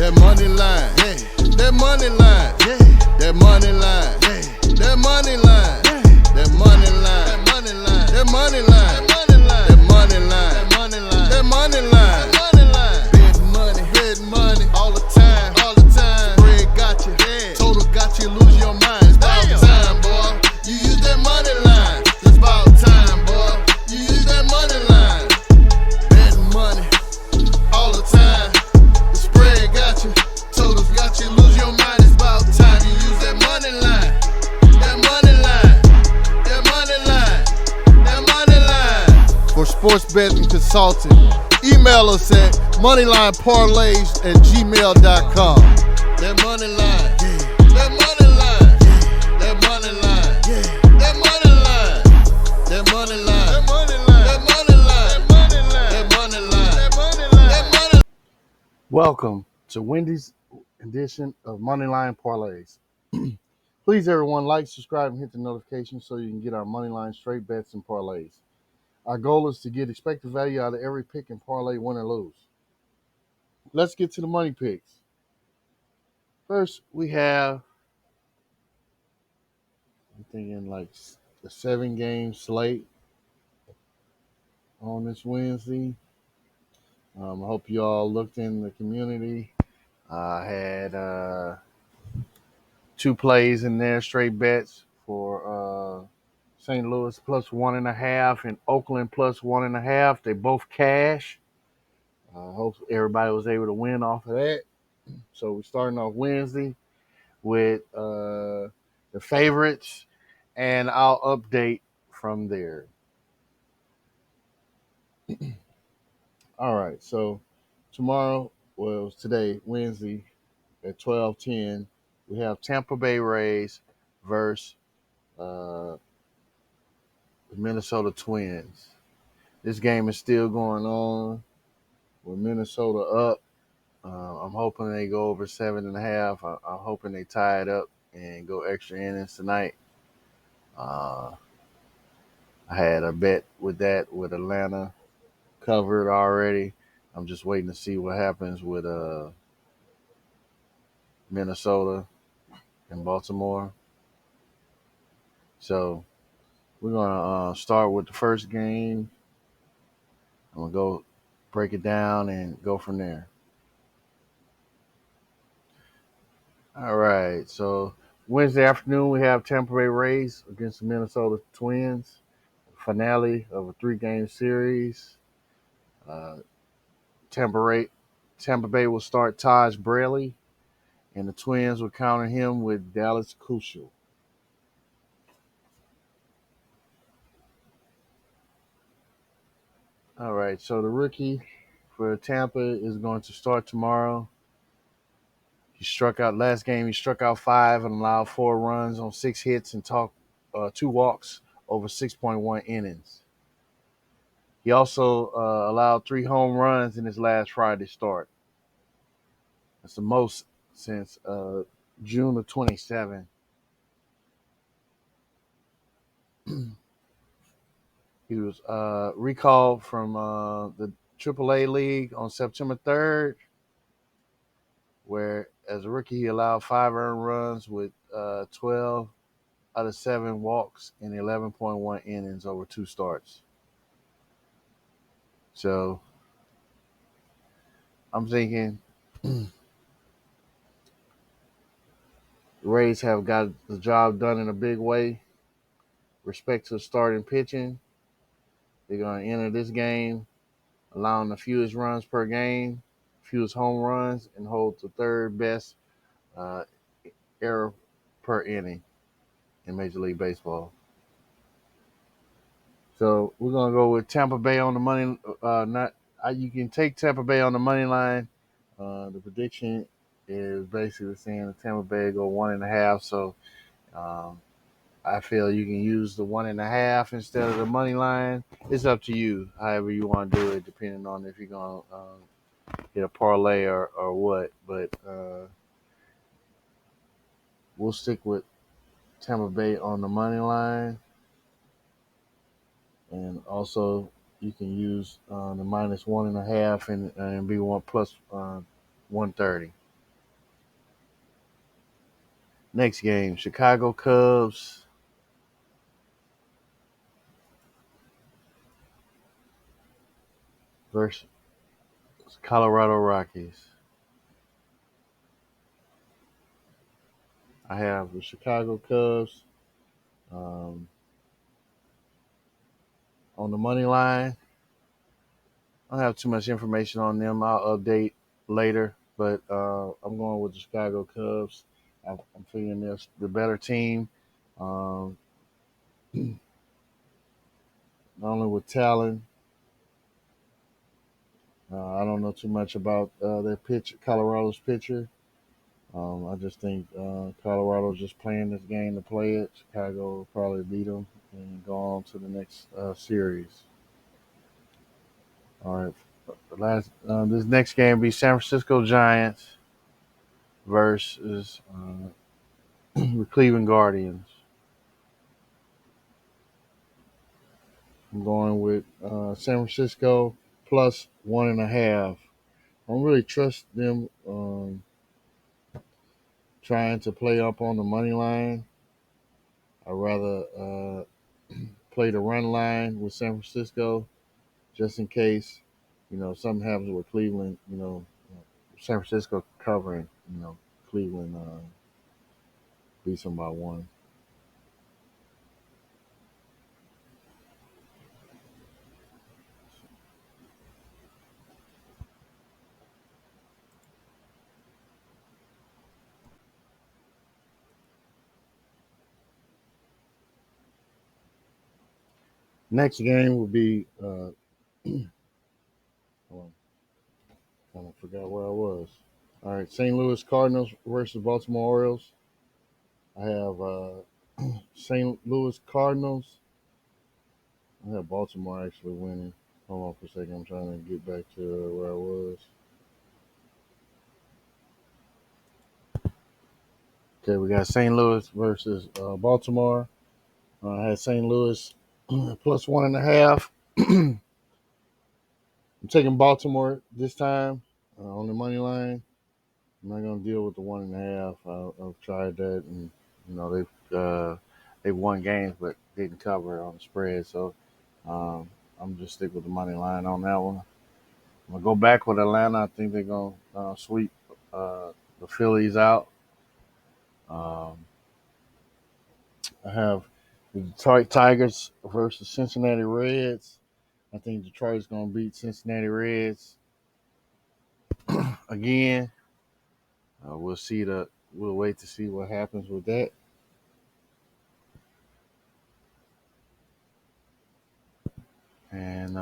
That money line, yeah. That money line, yeah. That money line, yeah. That money line, yeah. That money line, that money line, that money line, that money line, that money line, that money line, that money line. Bet money, all the time, all the time. Spread got you, yeah. Total got you, lose your mind. It's about time, boy. You use that money line. It's about time, boy. You use that money line. Bet money, all the time. The spread got you, totals got you, lose your mind. It's about time you use that money line. That money line, that money line, that money line. For sports betting consulting, email us at moneylineparlays@gmail.com. That money line, yeah. That money line, yeah. That money line, yeah. That money line, that money line, that money line, that money line, that money line, that money line, that money line. Welcome to Wendy's edition of Moneyline Parlays. Please, everyone, like, subscribe, and hit the notification so you can get our Moneyline straight bets and parlays. Our goal is to get expected value out of every pick and parlay, win or lose. Let's get to the money picks. First, we have, I'm thinking like a 7-game slate on this Wednesday. I hope you all looked in the community. I had 2 plays in there, straight bets for St. Louis plus 1.5 and Oakland plus 1.5. They both cash. I hope everybody was able to win off of that. So we're starting off Wednesday with the favorites, and I'll update from there. All right, so tomorrow, well, today, Wednesday, at 12:10, we have Tampa Bay Rays versus the Minnesota Twins. This game is still going on with Minnesota up. I'm hoping they go over 7.5. I'm hoping they tie it up and go extra innings tonight. I had a bet with that with Atlanta covered already. I'm just waiting to see what happens with Minnesota and Baltimore. So we're going to start with the first game. I'm going to go break it down and go from there. All right, so Wednesday afternoon, we have Tampa Bay Rays against the Minnesota Twins. Finale of a 3-game series. Tampa Bay will start Taj Braley, and the Twins will counter him with Dallas Keuchel. All right, so the rookie for Tampa is going to start tomorrow. He struck out last game. He struck out 5 and allowed 4 runs on 6 hits and 2 walks over 6.1 innings. He also allowed 3 home runs in his last Friday start. That's the most since June of 27. He was recalled from the AAA League on September 3rd, where as a rookie he allowed 5 earned runs with 12 out of 7 walks in 11.1 innings over 2 starts. So I'm thinking the Rays have got the job done in a big way. Respect to starting pitching. They're going to enter this game allowing the fewest runs per game, fewest home runs, and hold the 3rd best error per inning in Major League Baseball. So we're going to go with Tampa Bay on the money. You can take Tampa Bay on the money line. The prediction is basically saying that Tampa Bay go 1.5. So I feel you can use the 1.5 instead of the money line. It's up to you, however you want to do it, depending on if you're going to hit a parlay or what. But we'll stick with Tampa Bay on the money line. And also, you can use the minus 1.5 and be 1 plus 130. Next game, Chicago Cubs versus Colorado Rockies. I have the Chicago Cubs um, on the money line. I don't have too much information on them. I'll update later, but I'm going with the Chicago Cubs. I'm feeling this the better team, um, not only with talent. I don't know too much about their pitch, Colorado's pitcher. I just think Colorado's just playing this game to play it. Chicago will probably beat them and go on to the next series. All right. This next game will be San Francisco Giants versus the Cleveland Guardians. I'm going with San Francisco plus 1.5. I don't really trust them trying to play up on the money line. I'd rather play the run line with San Francisco just in case, something happens with Cleveland, San Francisco covering, Cleveland beats them by one. Next game will be, oh, I forgot where I was. All right, St. Louis Cardinals versus Baltimore Orioles. I have St. Louis Cardinals. I have Baltimore actually winning. Hold on for a second. I'm trying to get back to where I was. Okay, we got St. Louis versus Baltimore. I had St. Louis plus 1.5. I'm taking Baltimore this time on the money line. I'm not gonna deal with the 1.5. I've tried that, and they've won games but didn't cover on the spread. So I'm just stick with the money line on that one. I'm gonna go back with Atlanta. I think they're gonna sweep the Phillies out. Um, I have the Detroit Tigers versus Cincinnati Reds. I think Detroit's gonna beat Cincinnati Reds again. We'll wait to see what happens with that. And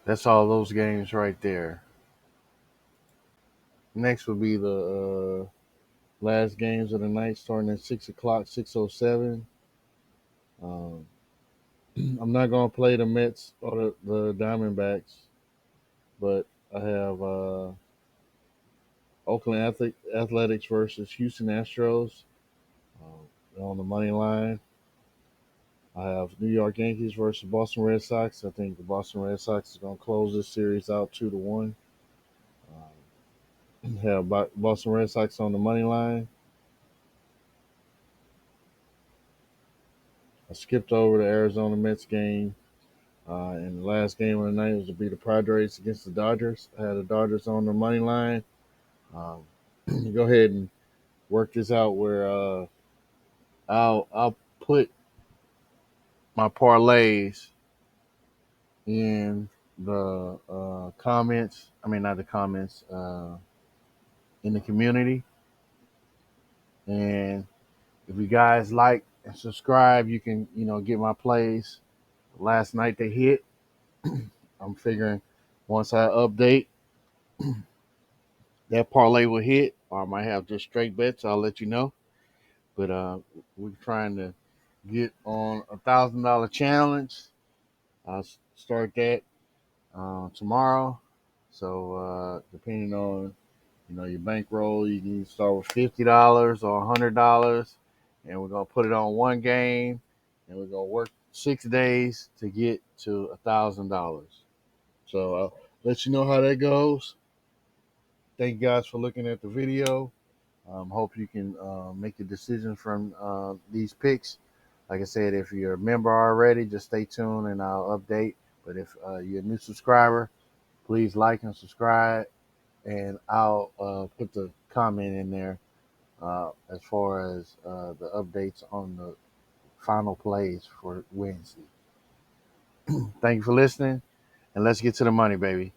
that's all those games right there. Next will be the last games of the night, starting at 6 o'clock, 6:07. Um, I'm not gonna play the Mets or the Diamondbacks, but I have Oakland Athletics versus Houston Astros on the money line. I have New York Yankees versus Boston Red Sox. I think the Boston Red Sox is going to close this series out 2-1. Have Boston Red Sox on the money line. I skipped over the Arizona Mets game. And the last game of the night was to be the Padres against the Dodgers. I had the Dodgers on the money line. Um, go ahead and work this out where I'll put my parlays in the comments. I mean, not the comments. In the community. And if you guys like and subscribe, you can, get my plays. Last night they hit. I'm figuring once I update, that parlay will hit, or I might have just straight bets. I'll let you know. But we're trying to get on $1,000 challenge. I'll start that tomorrow. So depending on your bankroll, you can start with $50 or $100, and we're gonna put it on one game, and we're gonna work 6 days to get to $1,000. So I'll let you know how that goes. Thank you guys for looking at the video. Hope you can make a decision from these picks. Like I said, if you're a member already, just stay tuned and I'll update. But if you're a new subscriber, please like and subscribe, and I'll put the comment in there as far as the updates on the final plays for Wednesday. Thank you for listening, and let's get to the money, baby.